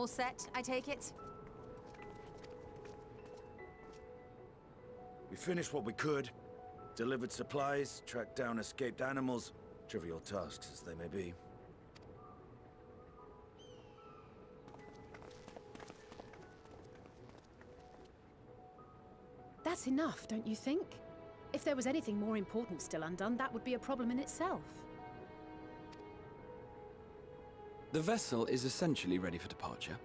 All set, I take it? We finished what we could. Delivered supplies, tracked down escaped animals. Trivial tasks as they may be. That's enough, don't you think? If there was anything more important still undone, that would be a problem in itself. The vessel is essentially ready for departure.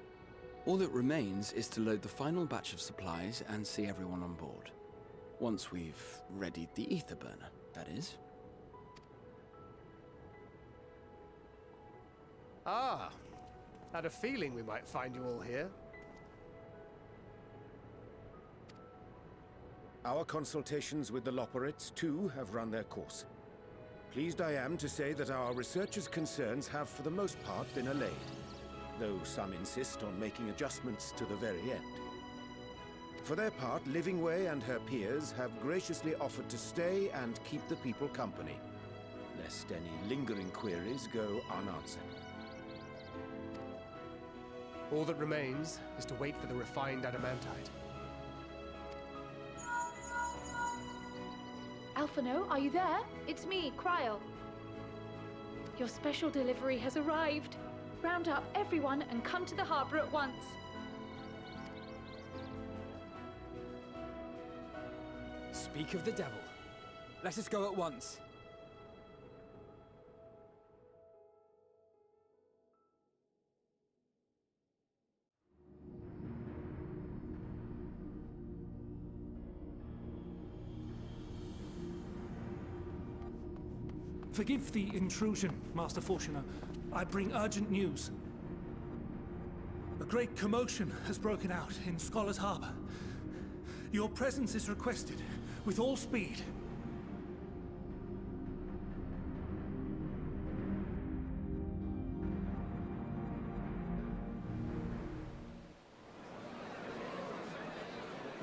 All that remains is to load the final batch of supplies and see everyone on board. Once we've readied the ether burner, that is. Ah, had a feeling we might find you all here. Our consultations with the Loperites, too, have run their course. Pleased I am to say that our researchers' concerns have for the most part been allayed, though some insist on making adjustments to the very end. For their part, Livingway and her peers have graciously offered to stay and keep the people company, lest any lingering queries go unanswered. All that remains is to wait for the refined adamantite. Alphano, are you there? It's me, Cryo. Your special delivery has arrived. Round up everyone and come to the harbor at once. Speak of the devil. Let us go at once. Forgive the intrusion, Master Fortuner. I bring urgent news. A great commotion has broken out in Scholars Harbor. Your presence is requested, with all speed.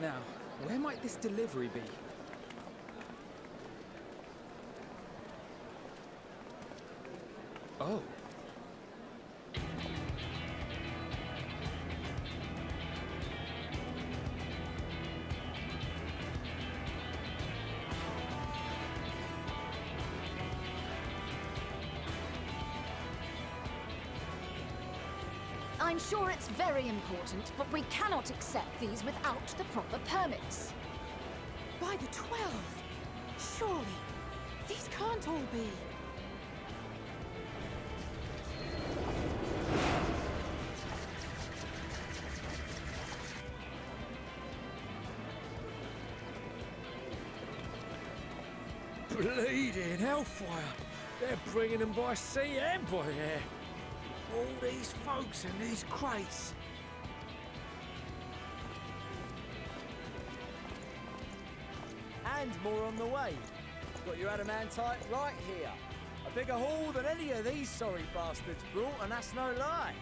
Now, where might this delivery be? Oh. I'm sure it's very important, but we cannot accept these without the proper permits. By the 12! Surely, these can't all be. Bleeding hellfire! They're bringing them by sea and by air. All these folks and these crates. And more on the way. Got your adamantite right here. A bigger haul than any of these sorry bastards brought, and that's no lie.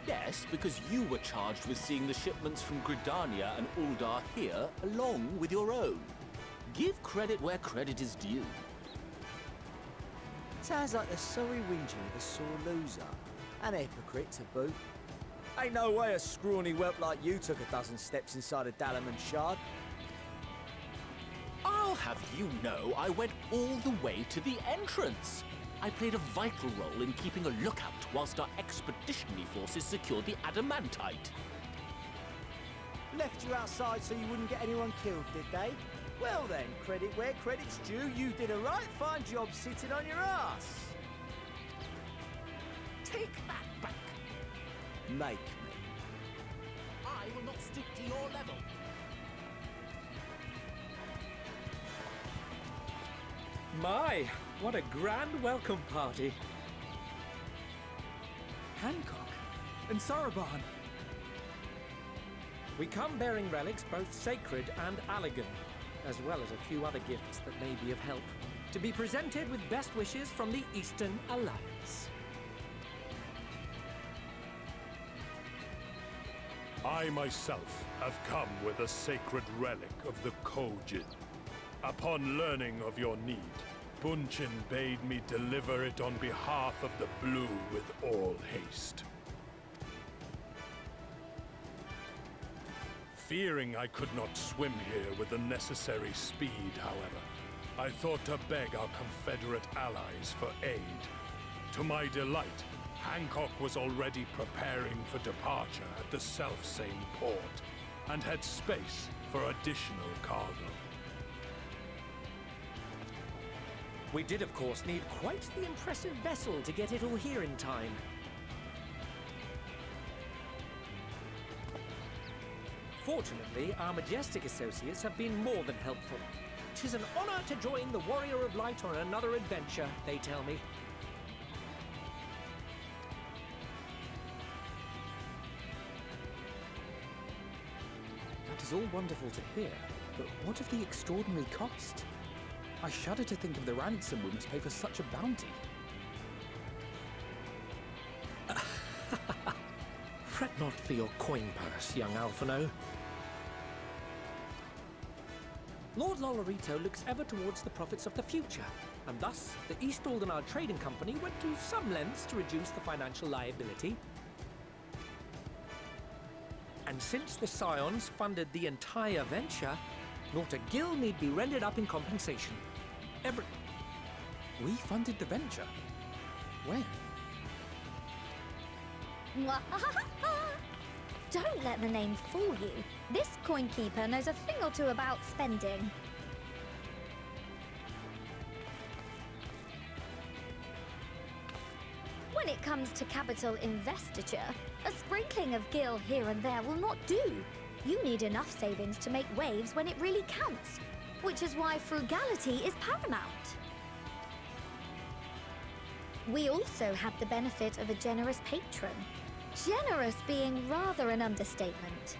Yes, because you were charged with seeing the shipments from Gridania and Uldar here, along with your own. Give credit where credit is due. Sounds like the sorry whinger of a sore loser. An hypocrite to boot. Ain't no way a scrawny whelp like you took a dozen steps inside a Dalaman shard. I'll have you know I went all the way to the entrance. I played a vital role in keeping a lookout whilst our expeditionary forces secured the adamantite. Left you outside so you wouldn't get anyone killed, did they? Well then, credit where credit's due, you did a right fine job sitting on your ass. Take that back. Make me. I will not stoop to your level. My, what a grand welcome party. Hancock and Saraban. We come bearing relics both sacred and Allegan, as well as a few other gifts that may be of help, to be presented with best wishes from the Eastern Alliance. I myself have come with a sacred relic of the Kojin. Upon learning of your need, Bunchin bade me deliver it on behalf of the Blue with all haste. Fearing I could not swim here with the necessary speed, however, I thought to beg our Confederate allies for aid. To my delight, Hancock was already preparing for departure at the selfsame port, and had space for additional cargo. We did, of course, need quite the impressive vessel to get it all here in time. Fortunately, our majestic associates have been more than helpful. 'Tis an honor to join the Warrior of Light on another adventure, they tell me. That is all wonderful to hear, but what of the extraordinary cost? I shudder to think of the ransom we must pay for such a bounty. Fret not for your coin purse, young Alphino. Lord Lolorito looks ever towards the profits of the future, and thus the East Aldenard Trading Company went to some lengths to reduce the financial liability. And since the Scions funded the entire venture, not a gill need be rendered up in compensation. We funded the venture? When? Don't let the name fool you. This coinkeeper knows a thing or two about spending. When it comes to capital investiture, a sprinkling of gil here and there will not do. You need enough savings to make waves when it really counts, which is why frugality is paramount. We also had the benefit of a generous patron. Generous being rather an understatement.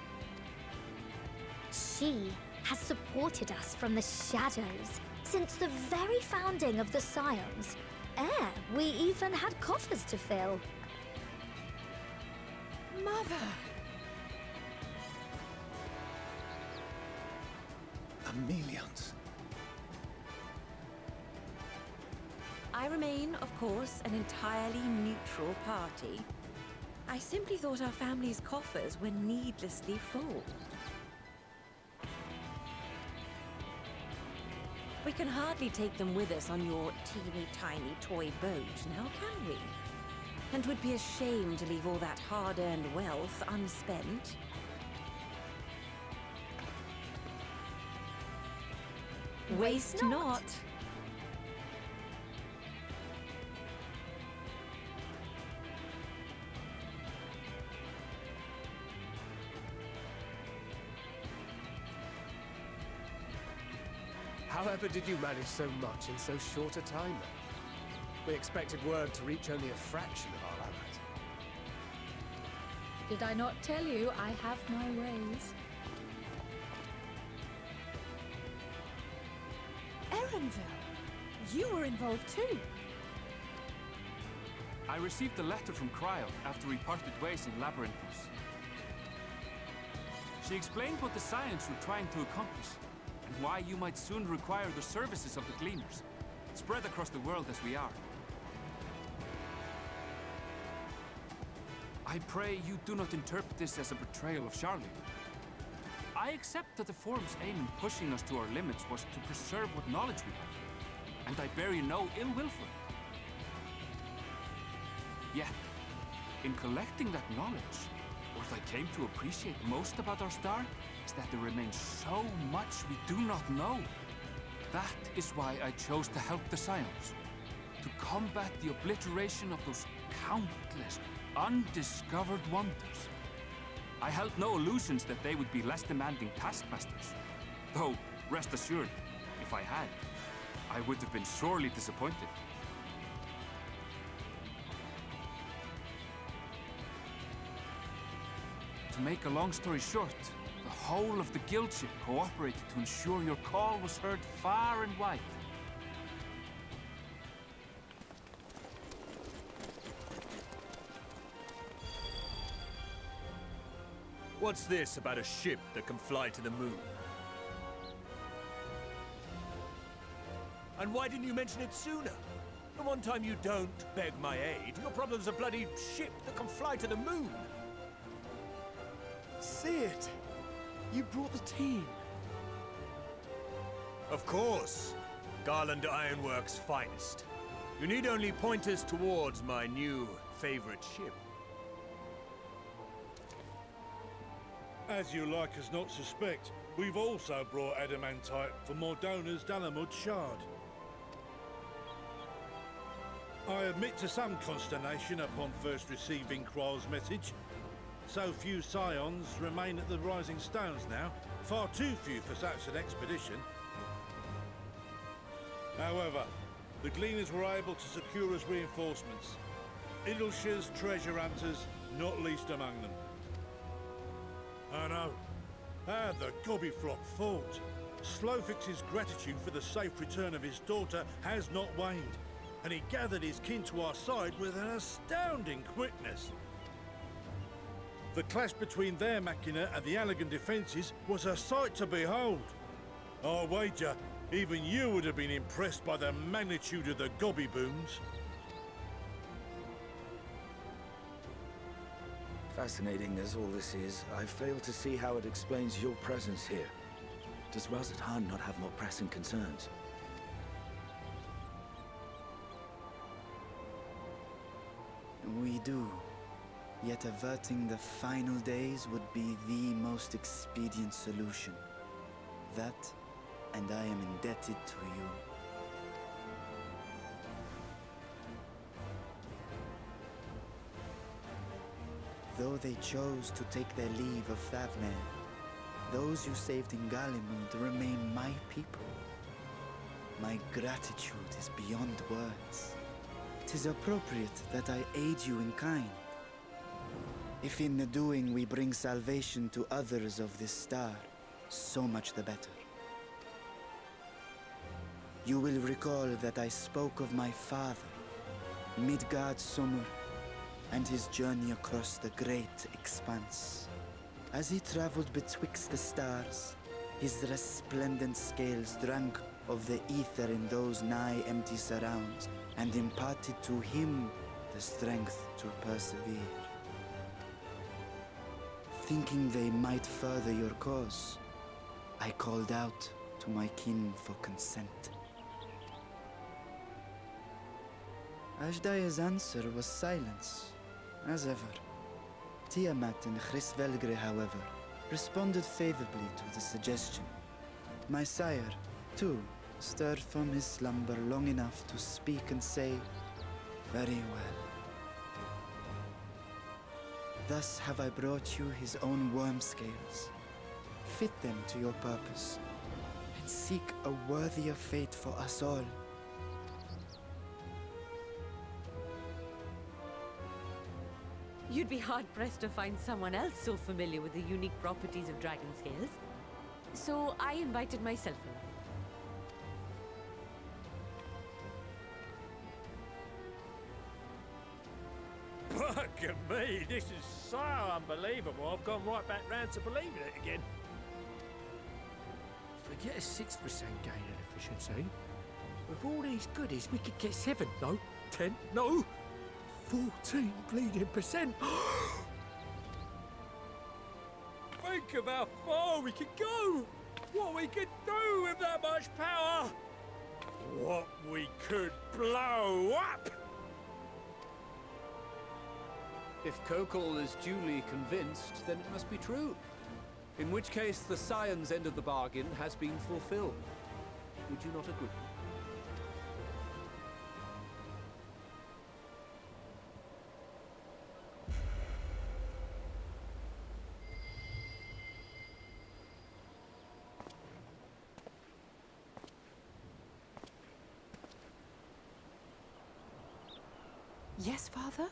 She has supported us from the shadows since the very founding of the Scions. We even had coffers to fill. Mother! Millions. I remain, of course, an entirely neutral party. I simply thought our family's coffers were needlessly full. We can hardly take them with us on your teeny-tiny toy boat, now can we? And would be ashamed to leave all that hard-earned wealth unspent. Waste not. However did you manage so much in so short a time, then? We expected word to reach only a fraction of our allies. Did I not tell you I have my ways? Erenville, you were involved too. I received a letter from Cryle after we parted ways in Labyrinthos. She explained what the Scions were trying to accomplish, and why you might soon require the services of the Gleaners, spread across the world as we are. I pray you do not interpret this as a betrayal of Charlie. I accept that the Forum's aim in pushing us to our limits was to preserve what knowledge we have, and I bear you no ill will for it. Yet, in collecting that knowledge, what I came to appreciate most about our star is that there remains so much we do not know. That is why I chose to help the Scions, to combat the obliteration of those countless, undiscovered wonders. I held no illusions that they would be less demanding taskmasters. Though, rest assured, if I had, I would have been sorely disappointed. To make a long story short, the whole of the guildship cooperated to ensure your call was heard far and wide. What's this about a ship that can fly to the moon? And why didn't you mention it sooner? The one time you don't beg my aid, your problem's a bloody ship that can fly to the moon. See it? You brought the team. Of course. Garland Ironworks' finest. You need only point us towards my new favorite ship. As you like us not suspect, we've also brought adamantite for Mordona's Dalamud Shard. I admit to some consternation upon first receiving Kryle's message. So few scions remain at the Rising Stones now. Far too few for such an expedition. However, the Gleaners were able to secure us reinforcements. Idleshire's treasure hunters, not least among them. I know. How the Gobbyflock fought. Slowfix's gratitude for the safe return of his daughter has not waned, and he gathered his kin to our side with an astounding quickness. The clash between their machina and the Allegan defences was a sight to behold. I wager even you would have been impressed by the magnitude of the Gobby booms. Fascinating as all this is, I fail to see how it explains your presence here. Does Razat-Han not have more pressing concerns? We do. Yet averting the final days would be the most expedient solution. That, and I am indebted to you. Though they chose to take their leave of Thavnair, those you saved in Galimund remain my people. My gratitude is beyond words. 'Tis appropriate that I aid you in kind. If in the doing we bring salvation to others of this star, so much the better. You will recall that I spoke of my father, Midgard Somur, and his journey across the great expanse. As he traveled betwixt the stars, his resplendent scales drank of the ether in those nigh empty surrounds, and imparted to him the strength to persevere. Thinking they might further your cause, I called out to my kin for consent. Ajdaya's answer was silence, as ever. Tiamat and Chrisvelgre, however, responded favorably to the suggestion. My sire, too, stirred from his slumber long enough to speak and say, "Very well." Thus have I brought you his own worm scales. Fit them to your purpose, and seek a worthier fate for us all. You'd be hard-pressed to find someone else so familiar with the unique properties of dragon scales. So I invited myself along. Bugger me, this is so unbelievable. I've gone right back round to believing it again. Forget a 6% gain in efficiency. With all these goodies, we could get 7, no, 10, no, 14 bleeding percent. Think of how far we could go. What we could do with that much power. What we could blow up. If Kokol is duly convinced, then it must be true. In which case, the Scion's end of the bargain has been fulfilled. Would you not agree? Yes, Father?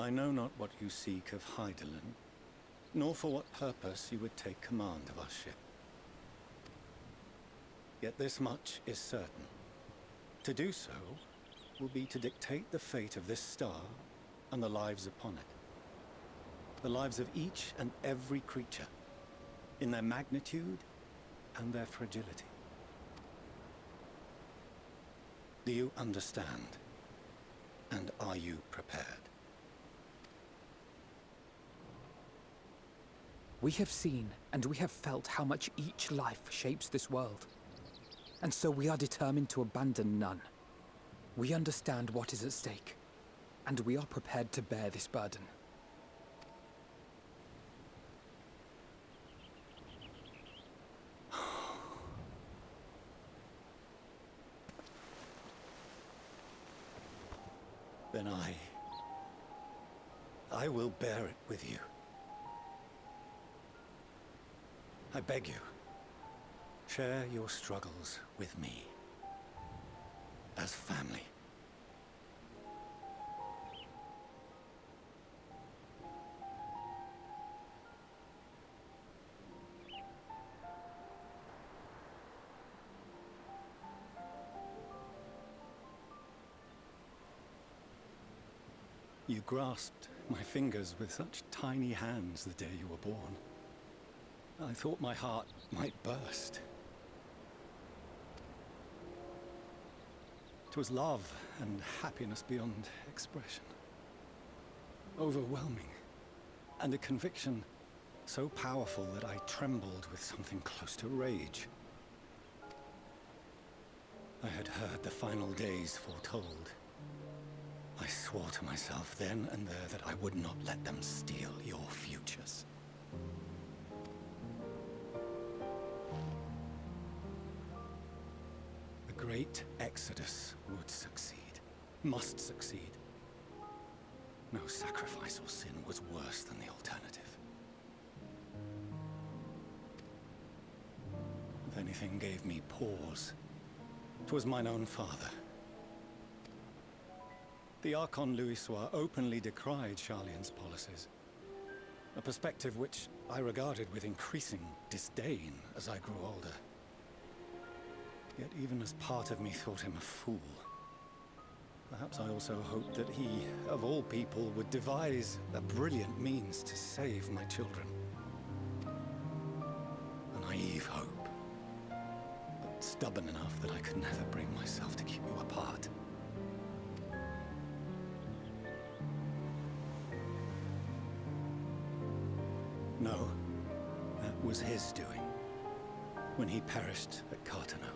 I know not what you seek of Hydaelyn, nor for what purpose you would take command of our ship. Yet this much is certain. To do so will be to dictate the fate of this star and the lives upon it. The lives of each and every creature, in their magnitude and their fragility. Do you understand? And are you prepared? We have seen and we have felt how much each life shapes this world. And so we are determined to abandon none. We understand what is at stake, and we are prepared to bear this burden. Then I will bear it with you. I beg you, share your struggles with me. As family. You grasped my fingers with such tiny hands the day you were born. I thought my heart might burst. It was love and happiness beyond expression. Overwhelming. And a conviction so powerful that I trembled with something close to rage. I had heard the final days foretold. I swore to myself then and there that I would not let them steal your futures. The great exodus would succeed, must succeed. No sacrifice or sin was worse than the alternative. If anything gave me pause, 'twas mine own father. The Archon Louisoix openly decried Charlian's policies, a perspective which I regarded with increasing disdain as I grew older. Yet even as part of me thought him a fool, perhaps I also hoped that he, of all people, would devise a brilliant means to save my children. A naive hope, but stubborn enough that I could never bring myself to keep you apart. No, that was his doing, when he perished at Cartano.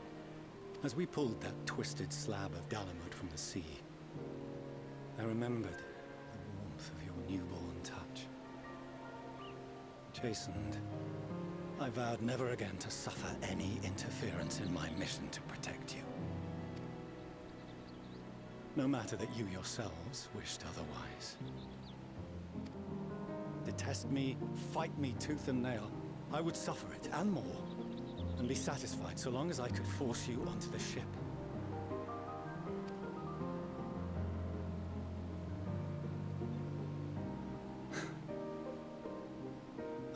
As we pulled that twisted slab of Dalamud from the sea, I remembered the warmth of your newborn touch. Chastened, I vowed never again to suffer any interference in my mission to protect you. No matter that you yourselves wished otherwise. Detest me, fight me tooth and nail, I would suffer it, and more, and be satisfied so long as I could force you onto the ship.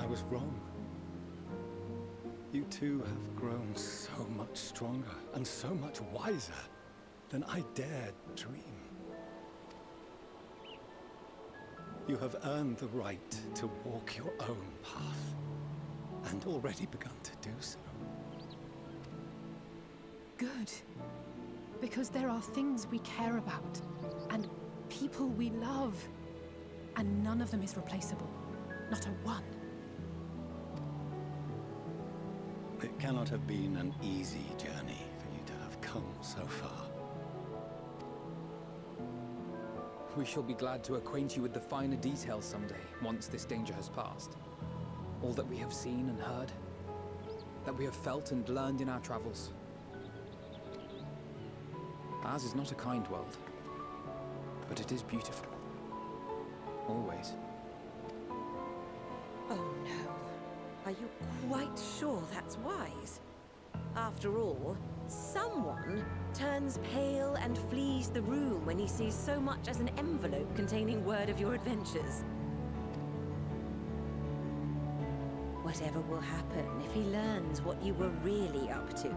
I was wrong. You two have grown so much stronger and so much wiser than I dared dream. You have earned the right to walk your own path, and already begun to do so. Good. Because there are things we care about, and people we love, and none of them is replaceable. Not a one. It cannot have been an easy journey for you to have come so far. We shall be glad to acquaint you with the finer details someday, once this danger has passed. All that we have seen and heard, that we have felt and learned in our travels. Ours is not a kind world, but it is beautiful. Always. Oh no. Are you quite sure that's wise? After all, someone turns pale and flees the room when he sees so much as an envelope containing word of your adventures. Whatever will happen if he learns what you were really up to?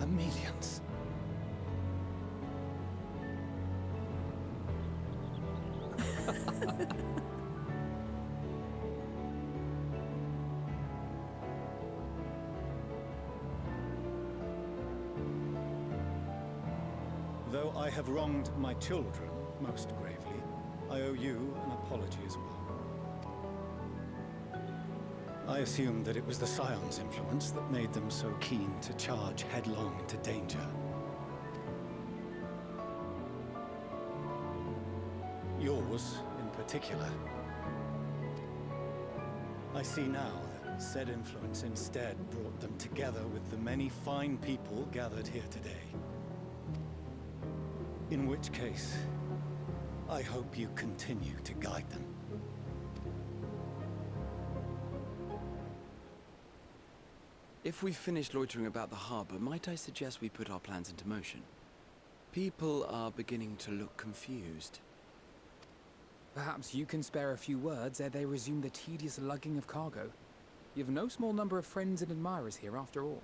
Millions. Though I have wronged my children most gravely, I owe you an apology as well. I assumed that it was the Scion's influence that made them so keen to charge headlong into danger. Yours, in particular. I see now that said influence instead brought them together with the many fine people gathered here today. In which case, I hope you continue to guide them. If we've finished loitering about the harbor, might I suggest we put our plans into motion? People are beginning to look confused. Perhaps you can spare a few words ere they resume the tedious lugging of cargo. You've no small number of friends and admirers here, after all.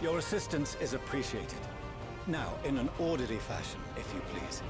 Your assistance is appreciated. Now, in an orderly fashion, if you please.